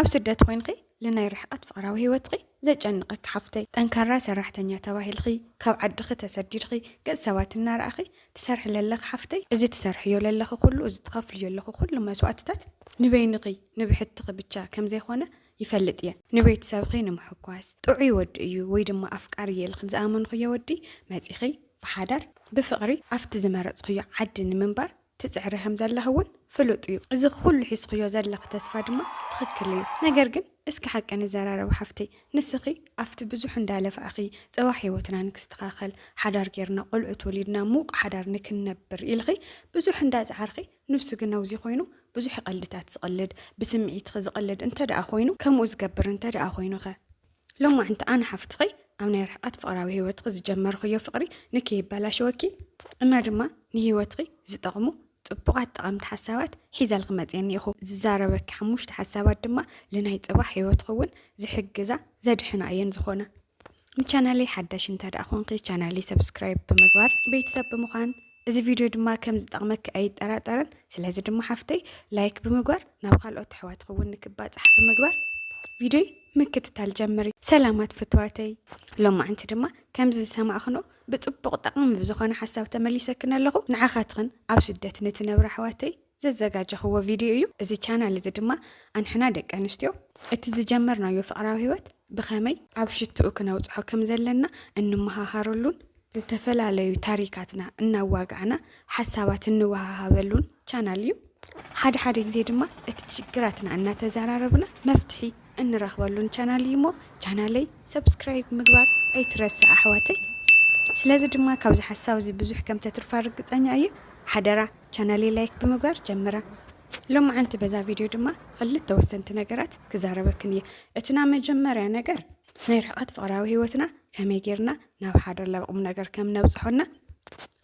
سدت خوينقي لنا يرحقت فقراو هيوتقي زجنقك حفتي تنكرا سرحتنيا تواهلخي كاب عدخي تسديدخي قد النار أخي تسرح للخ حفتي إزي تسرحيو للخ كله إزي تخافليو للخ كله ما سواتتات نبينقي نبحتقي بتشا كم زي خونا يفلت نبيت سابقي نمحكواس طوعي ودي ويدما أفكاري الخنز آمن خي ودي مازيخي بحدر بفقري أفت زمارت خيو عدن منبر تسعر همزة لهون فلوطيو إذا كل حس خيو زلق تسفى دما تخكليو نجرجن اسك حق أنا زرارة وحفتي نسخي أفت بزوح ندالف أخي زواحي وتنانك استخاخل حدار جيرنا قلعت وليدنا موق حدار نكنبر إلغي بزوح نداز عرقي نفس جنوزي خوينو بزوح قلدات تقلد بسمعي تخز قلد انت دا خوينو كم وزجبر انت دا خوينو خا لما انت أنا حفتقي أنا رحقت فقراوي وتخز جمر خيو فقري نكي بلاش وكي أنا دما نهي وتقي زتقمو طبقات طقمت حسابات حيز الغمت يعني يخو زاربك حموش حسابات دما لنهي صباح يوتخون زحجزا زدحنا عين زخونه القناه حداش انت اخونقي قناه سبسكرايب بمغبار بيتسب بمخان እዚ ቪዲዮ ድማ ከም ዝጠቅመክ ኣይጠራጠርን ስለዚ ድማ ሓፍተይ ላይክ በመግባር ናብ ካልኦት ኣሕዋት ክውን ንክባጽሕ በመግባር ቪዲዮ ምክትታል ጀምሪ ሰላማት ፍትዋተይ ሎማዓንቲ ድማ ከም ዝሰማዕኽኖ ብጽቡቕ ጠቅም ብዝኾነ ሓሳብ ተመሊሰክን ኣለኹ ንዓኻትክን ኣብ ስደት ንትነብር ኣሕዋተይ ዘዘጋጀኽዎ ቪዲዮ እዩ እዚ ቻናል እዚ ድማ ኣንሕና ደቂ ኣንስትዮ እቲ ዝጀመርናዮ ፍቕራዊ ህይወት ብኸመይ ኣብ ሽትኡ ክነውጽሖ ከም ዘለና እንመሃሃረሉን ዝተፈላላዩ ታሪካትና እናዋጋዕና ሓሳባት እንወሃሃበሉን ቻናል እዩ ሓደ ጊዜ ድማ እቲ ችግራትና እናተዘራረብና መፍትሒ እንረኽበሉን ቻናል እዩ ሞ ቻናለይ ሰብስክራይብ ምግባር ኣይትረሳ ኣሕዋተይ ስለዚ ድማ ካብዚ ሓሳብ እዚ ብዙሕ ከም ተትርፋ ርግጠኛ እየ ሓደራ ቻናለይ ላይክ ብምግባር ጀምራ ሎማዓንቲ በዛ ቪዲዮ ድማ ክልተ ወሰንቲ ነገራት ክዛረበክን እየ እትና መጀመርያ ነገር ናይ ርሕቀት ፍቕራዊ ህይወትና ከመይ ጌርና ናብ ሓደር ለብቁም ነገር ከም ነብጽሖና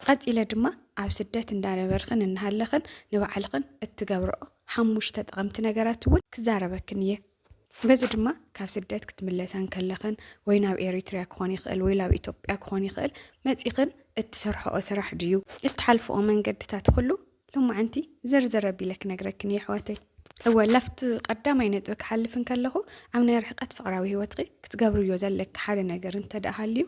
ቀፂለ ድማ ኣብ ስደት እንዳነበርክን እንሃለኽን ንባዕልክን እትገብርኦ ሓሙሽተ ጠቐምቲ ነገራት እውን ክዛረበክን እየ በዚ ድማ ካብ ስደት ክትምለሳን ከለኽን ወይ ናብ ኤሪትሪያ ክኾን ይኽእል ወይ ናብ ኢትዮጵያ ክኾን ይኽእል መጺኽን እትሰርሖኦ ስራሕ ድዩ እትሓልፍኦ መንገድታት ኩሉ ሎማዓንቲ ዝርዝር ኣቢለክ ነግረክን እየ ኣሕዋተይ ወለፍት ቀዳማይ ነጥብ ክሓልፍን ከለኹ ኣብ ናይ ርሕቀት ፍቕራዊ ህይወትኺ ክትገብርዮ ዘለክ ሓደ ነገር እንተደኣሃልዩ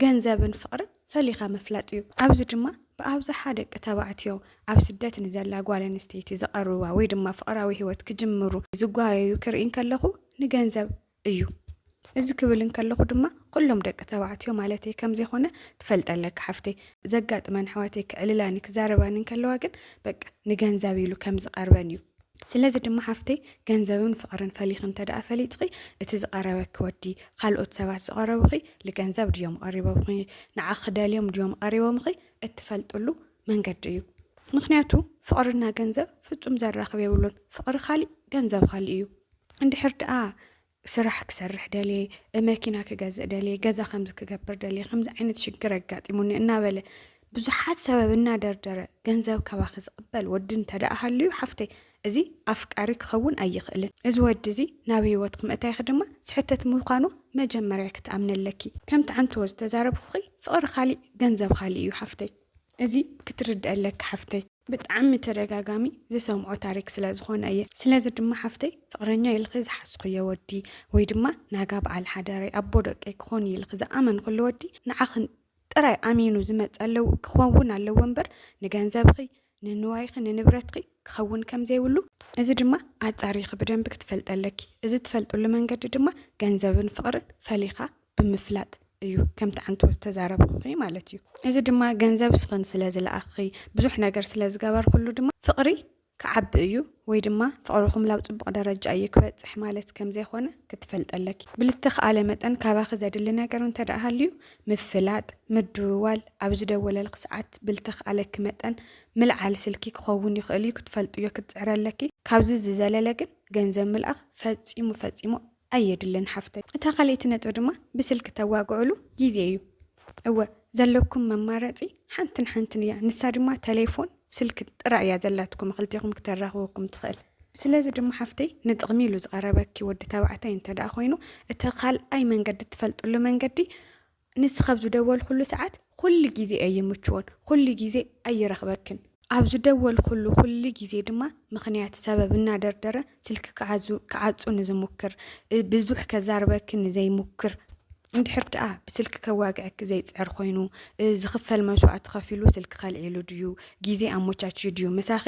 ገንዘብን ፍቕርን ፈሊኻ ምፍላጥ እዩ ኣብዚ ድማ ብኣብዝሓ ደቂ ተባዕትዮ ኣብ ስደት ንዘላ ጓል ኣንስተይቲ ዝቐርባ ወይ ድማ ፍቕራዊ ህይወት ክጅምሩ ዝጓየዩ ክርኢን ከለኹ ንገንዘብ እዩ እዚ ክብልን ከለኹ ድማ ኩሎም ደቂ ተባዕትዮ ማለት ከም ዘይኾነ ትፈልጠለክ ሓፍተይ ዘጋጥመን ኣሕዋተይ ክዕልላኒ ክዛረባኒ ከለዋ ግን በቃ ንገንዘብ ኢሉ ከም ዝቐርበን እዩ ስለዚ ድማ ሓፍተይ ገንዘብን ፍቕርን ፈሊኽን ተደኣ ፈሊጥኺ እቲ ዝቐረበክ ወዲ ካልኦት ሰባት ዝቐረቡኺ ንገንዘብ ድዮም ቀሪቦምኺ ንዓኽ ደልዮም ድዮም ቀሪቦምኺ እትፈልጥሉ መንገዲ እዩ ምክንያቱ ፍቕርና ገንዘብ ፍጹም ዘራኽብ የብሉን ፍቕሪ ካሊእ ገንዘብ ካሊእ እዩ እንድሕር ደኣ ስራሕ ክሰርሕ ደልየ መኪና ክገዝእ ደልየ ገዛ ከምዚ ክገብር ደልየ ከምዚ ዓይነት ሽግር ኣጋጢሙኒ እናበለ ብዙሓት ሰበብ እናደርደረ ገንዘብ ከባኺ ዝቕበል ወዲ እንተደኣሃልዩ ሓፍተይ እዚ ኣፍቃሪ ክኸውን ኣይኽእልን እዚ ወዲ እዚ ናብ ህይወት ክምእታይ ድማ ስሕተት ምዃኑ መጀመርያ ክትኣምነለኪ ከምቲ ዓንትዎ ዝተዛረብኩኺ ፍቕሪ ካሊእ ገንዘብ ካሊእ እዩ ሓፍተይ እዚ ክትርድአለክ ሓፍተይ ብጣዕሚ ተደጋጋሚ ዝሰምዖ ታሪክ ስለ ዝኾነ እየ ስለዚ ድማ ሓፍተይ ፍቕረኛ ኢልኺ ዝሓስኹዮ ወዲ ወይ ድማ ናጋ በዓል ሓዳረይ ኣቦ ደቀይ ክኾን ኢልኺ ዝኣመን ኩሉ ወዲ ንዓኽን ጥራይ ኣሚኑ ዝመጸለው ክኸውን ኣለዎ እምበር ንገንዘብኺ ንንዋይኺ ንንብረትኺ ክኸውን ከም ዘይብሉ እዚ ድማ ኣጻሪኺ ብደንብ ክትፈልጠለኪ እዚ ትፈልጡሉ መንገዲ ድማ ገንዘብን ፍቕርን ፈሊኻ ብምፍላጥ እዩ ከምቲ ዓንትዎ ዝተዛረብኩኺ ማለት እዩ እዚ ድማ ገንዘብ ስኽን ስለ ዝለኣኽኺ ብዙሕ ነገር ስለ ዝገበርኩሉ ድማ ፍቕሪ ክዓቢ እዩ ወይ ድማ ፍቕርኹም ላብ ጽቡቕ ደረጃ ክበጽሕ ማለት ከም ዘይኾነ ክትፈልጠለኪ ብልትኽኣለ መጠን ካባኺ ዘድሊ ነገር እንተደኣሃልዩ ምፍላጥ ምድውዋል ኣብ ዝደወለልክ ሰዓት ብልትኽኣለኪ መጠን ምልዓል ስልኪ ክኸውን ይኽእል እዩ ክትፈልጥዮ ክትፅዕረለኪ ካብዚ ዝዘለለ ግን ገንዘብ ምልኣኽ ፈጺሙ ኣየድልን ሓፍተይ እታ ካልእቲ ነጥብ ድማ ብስልኪ ተዋግዕሉ ግዜ እዩ እወ ዘለኩም መማረፂ ሓንትን እያ ንሳ ድማ ቴሌፎን ስልክ ጥራይ እያ ዘላትኩም ክልቲኹም ክተራኽበኩም ትኽእል ስለዚ ድማ ሓፍተይ ንጥቕሚ ኢሉ ዝቐረበኪ ወዲ ተባዕታይ እንተደኣ ኮይኑ እቲ ካልኣይ መንገዲ ትፈልጥሉ መንገዲ ንስኻ ዝደወልኩሉ ሰዓት ኩሉ ግዜ ኣይምችዎን ኩሉ ግዜ ኣይረኽበክን ኣብዚ ደወል ኩሉ ግዜ ድማ ምክንያት ሰበብ እናደርደረ ስልክ ክዓፁ ንዝሙክር ብዙሕ ከዛርበክ ንዘይሙክር እንድሕር ደኣ ብስልክ ከዋግዐክ ዘይፅዕር ኮይኑ ዝኽፈል መስዋዕት ከፊሉ ስልክ ከልዒሉ ድዩ ግዜ ኣሞቻችዩ ድዩ መሳኺ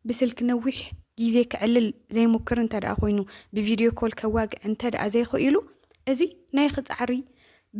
ብስልክ ነዊሕ ግዜ ክዕልል ዘይሙክር እንተደኣ ኮይኑ ብቪድዮ ኮል ከዋግዕ እንተደኣ ዘይኽኢሉ እዚ ናይ ክፃዕሪ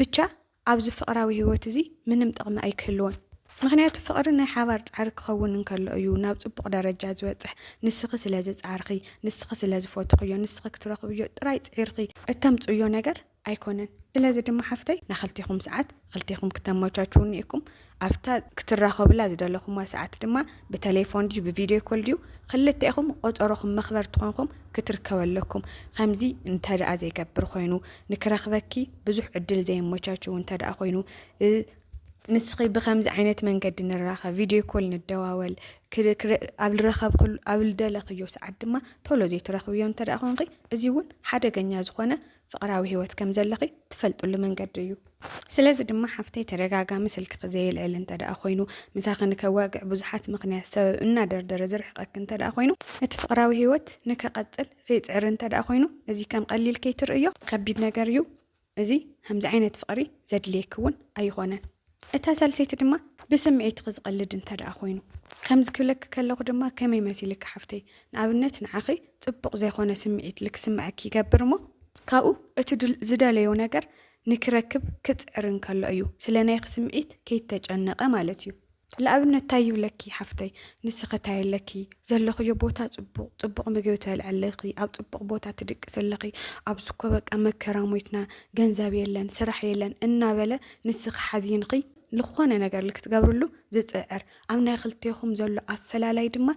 ብቻ ኣብዚ ፍቕራዊ ሂወት እዚ ምንም ጥቕሚ ኣይክህልዎን ምክንያቱ ፍቕሪ ናይ ሓባር ፃዕሪ ክኸውን እንከሎ እዩ ናብ ፅቡቕ ደረጃ ዝበፅሕ ንስኺ ስለ ዝፃርኺ ንስኺ ስለ ዝፈትኽዮ ንስኺ ክትረኽብዮ ጥራይ ፅዒርኺ እተምፅዮ ነገር ኣይኮነን ስለዚ ድማ ሓፍተይ ንኽልቲኹም ሰዓት ክልቲኹም ክተመቻችው እኒኢኩም ኣብታ ክትራኸብላ ዝደለኹምዋ ሰዓት ድማ ብቴሌፎን ድዩ ብቪድዮ ኮል ድዩ ክልቲኢኹም ቆፀሮኹም መኽበርቲ ኮይንኩም ክትርከበለኩም ከምዚ እንተደኣ ዘይገብር ኮይኑ ንክረኽበኪ ብዙሕ ዕድል ዘይመቻችው እንተደኣ ኮይኑ ንስኺ ብከምዚ ዓይነት መንገዲ ንራኸብ ቪድዮ ኮል ንደዋወል ኣብ ልረኸብ ኣብ ልደለኽዮ ሰዓት ድማ ቶሎ ዘይትረኽብዮ እንተደኣ ኮንኺ እዚ እውን ሓደገኛ ዝኾነ ፍቕራዊ ሂወት ከም ዘለኺ ትፈልጡሉ መንገዲ እዩ ስለዚ ድማ ሓፍተይ ተደጋጋሚ ስልኪ ዘይልዕል እንተደኣ ኮይኑ ምሳኺ ንከዋግዕ ብዙሓት ምክንያት ሰበብ እናደርደረ ዝርሕቐክ እንተደኣ ኮይኑ እቲ ፍቕራዊ ሂወት ንከቐፅል ዘይፅዕር እንተደኣ ኮይኑ እዚ ከም ቀሊል ከይትርእዮ ከቢድ ነገር እዩ እዚ ከምዚ ዓይነት ፍቕሪ ዘድልየክ እውን ኣይኾነን እታ ሳልሰይቲ ድማ ብስምዒት ክዝቀልድ እንተደኣ ኮይኑ ከምዚ ክብለክ ከለኹ ድማ ከመይ መሲልክ ሓፍተይ ንኣብነት ንዓኺ ፅቡቕ ዘይኮነ ስምዒት ልክስምዐክ ይገብር እሞ ካብኡ እቲ ዝደለዮ ነገር ንክረክብ ክፅዕር እንከሎ እዩ ስለ ናይ ስምዒት ከይተጨነቐ ማለት እዩ ለኣብነት እንታይ ይብለኪ ሓፍተይ ንስኺ እንታይ ኣለኪ ዘለኽዮ ቦታ ፅቡቕ ምግቢ ትበልዐለኺ ኣብ ፅቡቕ ቦታ ትድቅሰለኺ ኣብ ስኮ በቃ መከራ ሞይትና ገንዘብ የለን ስራሕ የለን እናበለ ንስኺ ሓዚንኺ ዝኾነ ነገር ልክትገብርሉ ዝፅዕር ኣብ ናይ ክልቲኹም ዘሎ ኣፈላላይ ድማ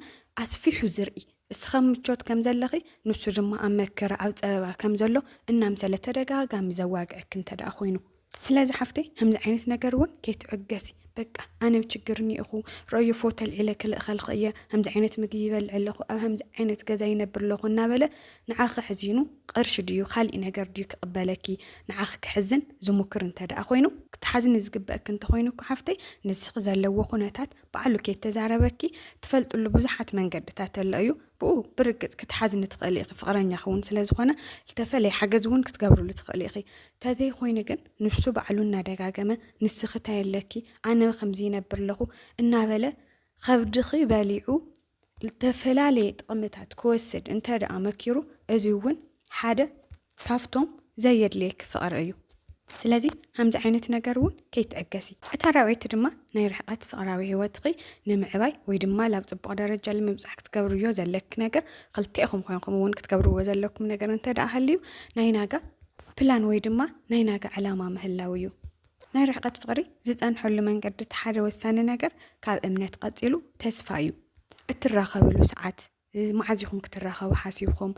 ኣስፊሑ ዝርኢ እስኸም ምቾት ከም ዘለኺ ንሱ ድማ ኣብ መከራ ኣብ ፀበባ ከም ዘሎ እናምሰለ ተደጋጋሚ ዘዋግዐክ እንተደኣ ኮይኑ ስለዚ ሓፍተይ ከምዚ ዓይነት ነገር እውን ከይትዕገሲ በቃ ኣነ ብችግር እኒኢኹ ረእዮ ፎቶ ልዒለ ክልእኸልክ እየ ከምዚ ዓይነት ምግቢ ይበልዕ ኣለኹ ኣብ ከምዚ ዓይነት ገዛ ይነብር ኣለኹ እናበለ ንዓኺ ሕዚኑ ቅርሺ ድዩ ካሊእ ነገር ድዩ ክቕበለኪ ንዓኺ ክሕዝን ዝሙክር እንተደኣ ኮይኑ ክትሓዝኒ ዝግበአክ እንተኮይኑ እኮ ሓፍተይ ንስኺ ዘለዎ ኩነታት ባዕሉ ከይተዛረበኪ ትፈልጡሉ ብዙሓት መንገድታት ኣሎ እዩ ብኡ ብርግፅ ክትሓዝኒ ትኽእል ኢኺ ፍቕረኛ ክውን ስለዝኾነ ዝተፈለየ ሓገዝ እውን ክትገብርሉ ትኽእል ኢኺ ተዘይ ኮይኑ ግን ንሱ ባዕሉ እናደጋገመ ንስኺ እንታይ ኣለኪ ኣነ ከምዚ ይነብር ኣለኹ እናበለ ከብድኺ በሊዑ ዝተፈላለየ ጥቕምታት ክወስድ እንተደኣ መኪሩ እዚ እውን ሓደ ካፍቶም ዘየድልየክ ፍቕሪ እዩ ስለዚ ከምዚ ዓይነት ነገር እውን ከይትዕገሲ እታ ራብዓይቲ ድማ ናይ ርሕቐት ፍቕራዊ ሂወትኺ ንምዕባይ ወይ ድማ ላብ ፅቡቕ ደረጃ ንምብፃሕ ክትገብርዮ ዘለክ ነገር ክልቲኢኹም ኮይንኩም እውን ክትገብርዎ ዘለኩም ነገር እንተደኣ ሃልዩ ናይ ናጋ ፕላን ወይ ድማ ናይ ናጋ ዕላማ ምህላው እዩ ናይ ርሕቐት ፍቕሪ ዝፀንሐሉ መንገዲ እቲ ሓደ ወሳኒ ነገር ካብ እምነት ቀፂሉ ተስፋ እዩ እትራኸብሉ ሰዓት መዓዝ ኢኹም ክትራኸቡ ሓሲብኩም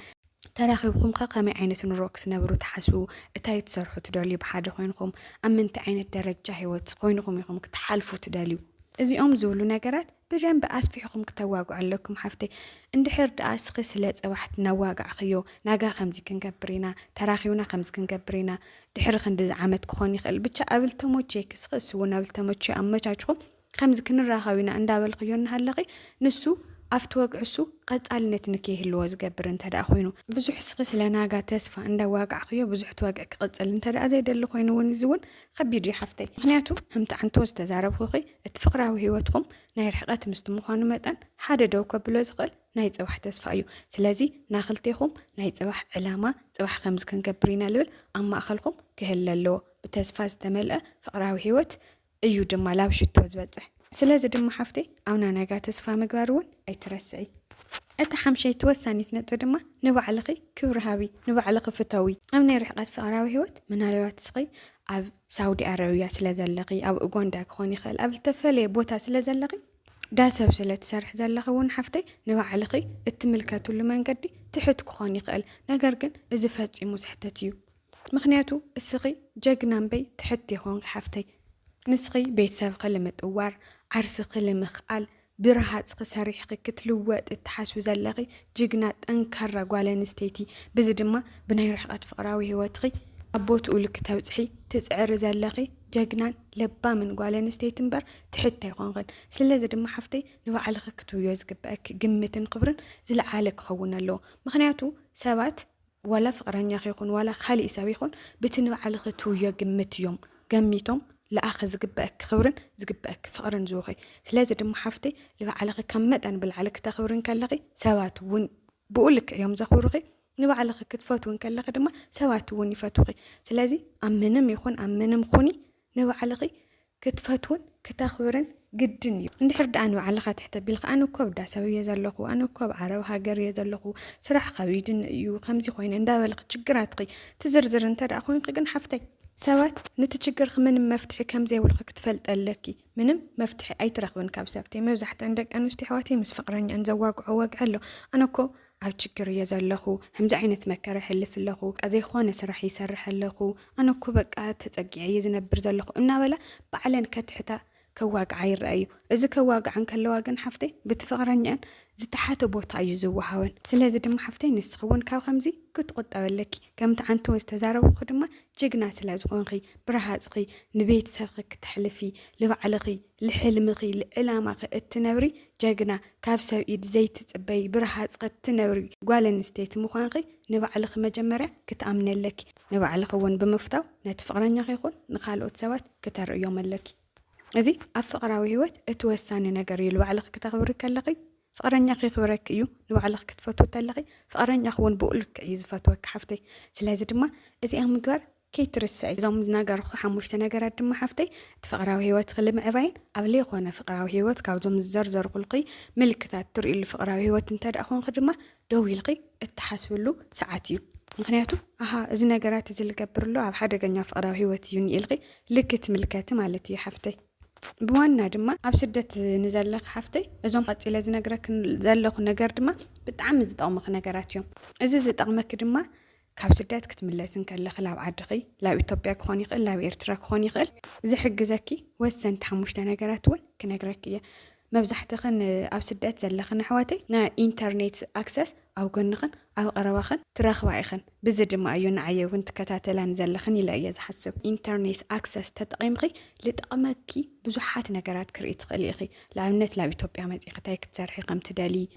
ተራኺብኩም ከመይ ዓይነት ኑሮ ክትነብሩ ትሓስቡ እንታይ ትሰርሑ ትደልዩ ብሓደ ኮይንኩም ኣብ ምንታይ ዓይነት ደረጃ ሂወት ኮይንኩም ኢኹም ክትሓልፉ ትደልዩ እዚኦም ዝብሉ ነገራት ብደንብ ኣስፊሕኩም ክተዋግዑ ኣለኩም ሓፍተይ እንድሕር ደኣ እስኺ ስለ ፅባሕ ነዋጋዕኽዮ ናጋ ከምዚ ክንገብር ኢና ተራኺብና ከምዚ ክንገብር ኢና ድሕሪ ክንዲዚ ዓመት ክኾን ይኽእል ብቻ ኣብ ልተመቸየክ እስኺ እሱ እውን ኣብ ልተመቸዮ ኣመቻችኹም ከምዚ ክንራኸብ ኢና እንዳበልኽዮ እናሃለኺ ንሱ ኣብቲ ወግዕሱ ቀፃልነት ንከይህልዎ ዝገብር እንተደኣ ኮይኑ ብዙሕ እስኺ ስለ ናጋ ተስፋ እንዳዋጋዕኽዮ ብዙሕ ትወግዕ ክቕፅል እንተደኣ ዘይደሊ ኮይኑ እውን እዚ እውን ከቢድ እዩ ሓፍተይ ምክንያቱ ከምቲ ዓንቶ ዝተዛረብኹ እቲ ፍቕራዊ ሂወትኩም ናይ ርሕቐት ምስቲ ምዃኑ መጠን ሓደ ደው ከብሎ ዝኽእል ናይ ፅባሕ ተስፋ እዩ ስለዚ ናክልቲኹም ናይ ፅባሕ ዕላማ ፅባሕ ከምዚ ክንገብር ኢና ልብል ኣብ ማእኸልኩም ክህለ ኣለዎ ብተስፋ ዝተመልአ ፍቕራዊ ሂወት እዩ ድማ ላብ ሽቶ ዝበፅሕ ስለዚ ድማ ሓፍተይ ኣብና ናጋ ተስፋ ምግባር እውን ኣይትረስዒ እታ ሓምሸይቲ ወሳኒት ነጥቢ ድማ ንባዕልኺ ክብሪ ሃቢ ንባዕልኺ ፍተዊ ኣብ ናይ ርሕቐት ፍቕራዊ ሂወት ምናልባት እስኺ ኣብ ሳውዲ ኣረብያ ስለ ዘለኺ ኣብ ኡጋንዳ ክኾን ይኽእል ኣብ ዝተፈለየ ቦታ ስለ ዘለኺ ዳሰብ ስለ ትሰርሕ ዘለኺ እውን ሓፍተይ ንባዕልኺ እትምልከትሉ መንገዲ ትሕት ክኾን ይኽእል ነገር ግን እዚ ፈፂሙ ስሕተት እዩ ምክንያቱ እስኺ ጀግና እምበይ ትሕት ይኾንኪ ሓፍተይ ንስኺ ቤተሰብኺ ንምጥዋር ዓርስኺ ንምኽኣል ብረሃፅኺ ሰሪሕኺ ክትልወጥ እትሓስቡ ዘለኺ ጅግና ጠንካራ ጓል ኣንስተይቲ ብዚ ድማ ብናይ ርሕቐት ፍቕራዊ ሂወትኺ ኣቦትኡ ልክ ተብፅሒ تسعر زلخي ججنان لبا من قالن ستيتن بر تحت يخونغن سلازي دم حفتي نبعلخ كتويو زقبأك قمتن قبرن زل عالك خونا له مخنياتو سوات ولا فقرانيا خيخون ولا خالي إساويخون بتنبعلخ تويو قمت يوم قميتهم لأخذ زقبأك خبرن زقبأك فقرن زوخي سلازي دم حفتي لبعلخ كمتن بالعلك تخبرن كاللغي سوات ون بقولك يوم زخورغي نبعلخ كتفاتون كاللغي دم سوات ون يفاتوغي سلازي أمنم يخون أمنم خوني نبعلخ كتفاتون كتخبرن جدن يو ندحر دانو علقة تحت بيلق أنا كوب داسوية زلقو أنا كوب عرب هاجر يزلقو صراحة خويدن يو خمسي خوين نداولق تشجراتقي تزرزر انت أخوين قجن حفتي سوات نتشجر خمن مفتحي كم زي والخ كتفلت لكي منم مفتحي أي ترخبن كابسابتي موزحت عندك أنا استحواتي مسفقرني أن زواق عواق علو أنا كو أو تشجر يزلقو هم زعينة مكر حلف اللقو أزي خوانة سرح يسرح اللقو أنا كو بقى تتقعي يزنبر زلقو إنا ولا بعلن كتحتا كواقع يرأيو إذا كواقع عن كلواقن حفتي بتفقرنيان زتحاتو بوتا يزوهاون سلازي دم حفتي نسخون كاو خمزي كنت قد أولكي كم تعنتو استزارو خدمة جيقنا سلازقونغي برهازقي نبيت سابقك تحلفي لوعلغي لحلمغي لعلامغي التنوري جيقنا كابسو إيد زيت تبي برهازقي التنوري قوالن استيت مخانغي نوعلغ مجمرة كتأمن لك نوعلغ ون بمفتاو نتفقرنيا غيخون نخالو تسوات كتر يوم لك أزي أفقراوي هوت اتوساني نجار يلوعلق كتخبرك اللقي فقرن يخي خبرك يو لوعلق كتفتو تلقي فقرن يخون بقولك عيز فتوك حفتي سلازي دما أزي أهم جوار كي ترسعي زوم نجار خو حموش نجارات دما حفتي تفقراوي هوت خلي معبين أولي خونا فقراوي هوت كاوزوم الزرزر قلقي ملكتات تري اللي فقراوي هوت انتاد أخون خدمة دوي يلقي التحسولو ساعاتيو مخنياتو إذا نجارات زي اللي قبرلو أو حدا جنيا فقراوي هوت يوني يلقي لكت ملكات مالتي حفتي بوانا دما أب سدت نزلق حفتي إذا قد إلى زنجرك نزلق نجار دما بتعمد زطعمق نجارات يوم إذا زطعمك دما كاب سدت كتملسن كلا خلاب عدقي لا إثيوبيا كخوني قل لا إرترا كخوني قل زي حق زكي وسن تحمشت نجارات ون كنجركية مبزحتخن أب سدت زلخن حواتي نا إنترنت أكسس أو جنخن أو قرواخن تراخوايخن بزد ما أيون عيو وانت كتاتلان زلخن يلا يزحسب إنترنت أكسس تتقيمغي لتقمكي بزحات نجارات كريت خليخي لأمنت لا إثيوبيا مزيقتاي كتسرحي قمت دالي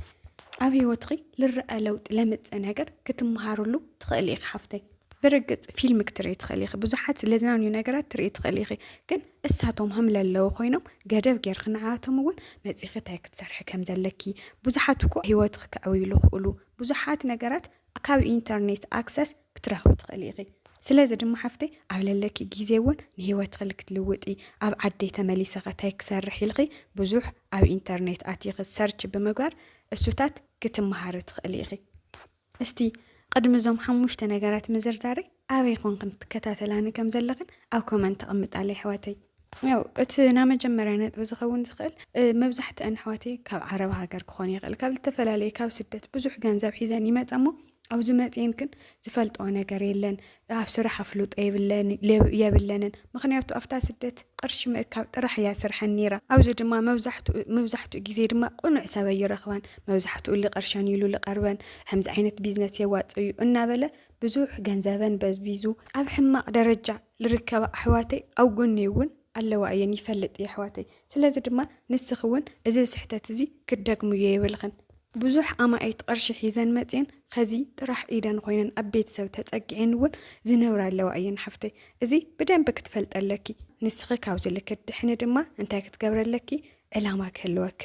أبي وتغي للرأى لو لمت نجار كتمهارلو تخليخ حفتي برقت فيلم كتري تخليخي بزحات لزنانيو نجارات تري تخليخي كن اساتهم هم للو خوينم قدف غير خنعاتهم ون مزيقتاي كتسرحي كم زلكي بزحاتكو هيوتخ كأويلو خقلو بزحات نجارات أكاب إنترنت أكسس كترخو تخليخي سلازي دم حفتي أوللكي جيزيون نهيوت خلك تلوتي أب عدي تملي سغتاي كسرح يلغي بزوح أو إنترنت آتيغ السيرش بمقار السوتات كتمهار تخليخي استي قدم زوم حموشت نجارات مزرداري أو يكون كنت كتاتلاني كم زلغن أو كمان تقمت علي حواتي يو اتنا مجمرانات بزخون تخل مبزحت أن حواتي كاب عرب هاجر كخوني قل كاب التفلالي كاب سدت بزح جنزاب حيزاني ما تأمو أو زمات يمكن زفلت أنا جريلن بصراحة فلوت يبلن مخنياتو أفتا سدت قرش مكاب ترح ياسر حنيرة أو زد ما موزحتو جزير ما قنع سوي رخوان موزحتو اللي قرشان يلو لقربان همز عينة بيزنس يوات إننا بلا بزوح جنزابان بزبيزو أب حماق درجة لركب حواتي أو قنيون اللو أيني فلت يا حواتي سلازم ما نسخون إذا سحتت زي كدك مية والخن بزوح أما أي تقرش حيزان متين خزي ترح إيدان خوينن أبيت سو تتأقعين ون زنورا اللو أين حفتي إزي بدن بكتفلت ألكي نسخي كاوزلك الدحين دما انتا كتقبر لكي علامة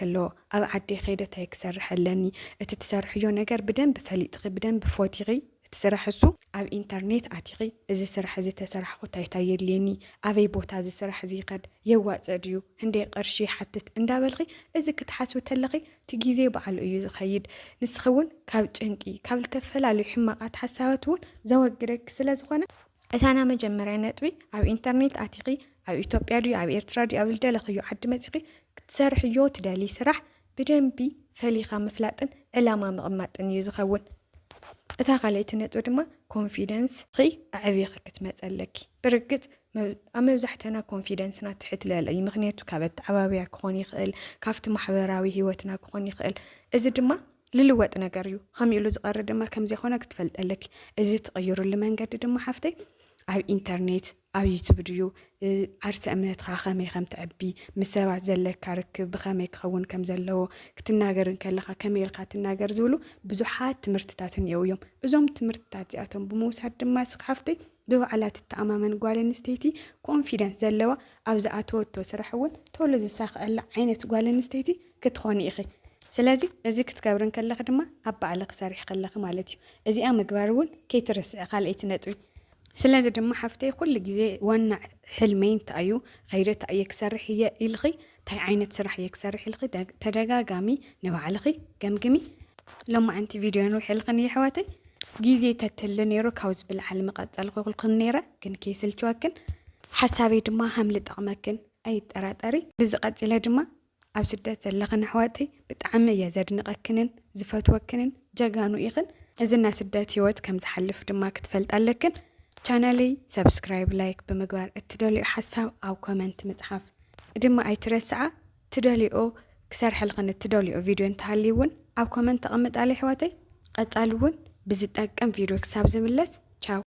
كلو أو عدي خيدة تيكسرح لاني اتتسرحيو نقر بدن بفليتغي بدن بفوتيغي تسرح سو أو إنترنت عتيقي إذا سرح زي تسرح خو تايتاير ليني أبي بوتا زي سرح زي قد يوات أديو هندي قرشي حتت اندابلغي إذا كتحاسو تلغي تجيزي بعلو يوز خيد نسخون كاب جنكي كاب التفلالو حماقات حسابتون زوجرك سلازخونه أنا مجمرة نتبي أو إنترنت عتيقي أو إثيوبيا دي أو إرترا دي أو الدلخيو حد مزيقي كتسرح يو تدالي سرح بدنبي فليخا مفلاتن إلا ما مغماتن يوز خون أتاقليت نتو دما كونفيدنس خي أعبيخ كتمتألك برقت أما بزحتنا كونفيدنسنا تحت لأي مغنيتو كابت عوابيع كخوني خيل كافت محبراوي هيوتنا كخوني خيل إذا دما للوات نقريو خميلو زقار دما كم زي خونا كتفلت ألك إذا تغيرو لمن قد دما حفتي أو إنترنت ኣብ ዩቲዩብ ድዩ ዓርሰ እምነትካ ከመይ ከም ትዕቢ ምስ ሰባት ዘለካ ርክብ ብከመይ ክኸውን ከም ዘለዎ ክትናገር ከለካ ከመይ ኢልካ ትናገር ዝብሉ ብዙሓት ትምህርትታት እኒአው እዮም እዞም ትምህርትታት እዚኣቶም ብምውሳድ ድማ ሓፍተይ ብባዕላ ትተኣማመን ጓል ኣንስተይቲ ኮንፊደንስ ዘለዋ ኣብ ዝኣተወቶ ስራሕ እውን ቶሎ ዝሳኽአላ ዓይነት ጓል ኣንስተይቲ ክትኾኒ ኢኺ ስለዚ እዚ ክትገብርን ከለኺ ድማ ኣብ ባዕለ ክሰርሕ ከለኺ ማለት እዩ እዚኣ ምግባር እውን ከይትርስዕ ካልአይቲ ነጥቢ ስለዚ ድማ ሓፍተይ ኩሉ ግዜ ዋና ሕልመይ እንታይ እዩ ከይደ እንታይ እየ ክሰርሕ እየ ኢልኺ እንታይ ዓይነት ስራሕ እየ ክሰርሕ ኢልኺ ተደጋጋሚ ንባዕልኺ ገምግሚ ሎማዓንቲ ቪድዮ ንውሕልክን እየ ኣሕዋተይ ግዜ ተትሊ ነይሩ ካብ ዝብልዓል መቐፀል ክልክን ነይረ ግን ከይስልችወክን ሓሳበይ ድማ ሃምሊ ጠቕመክን ኣይጠራጠሪ ብዝቐፂለ ድማ ኣብ ስደት ዘለኽን ኣሕዋተይ ብጣዕሚ እየ ዘድንቐክንን ዝፈትወክንን ጀጋኑ ኢኽን እዚ ናይ ስደት ህይወት ከም ዝሓልፍ ድማ ክትፈልጥ ኣለክን ቻናለይ ሰብስክራይብ ላይክ ብምግባር እትደልዮ ሓሳብ ኣብ ኮመንት ምጽሓፍ ድማ ኣይትረስዓ ትደልዮ ክሰርሐልክን እትደልዮ ቪድዮ እንተሃልዩ እውን ኣብ ኮመንት ተቐምጣለይ ኣሕዋተይ ቀጻሊ እውን ብዝጠቅም ቪድዮ ክሳብ ዝምለስ ቻው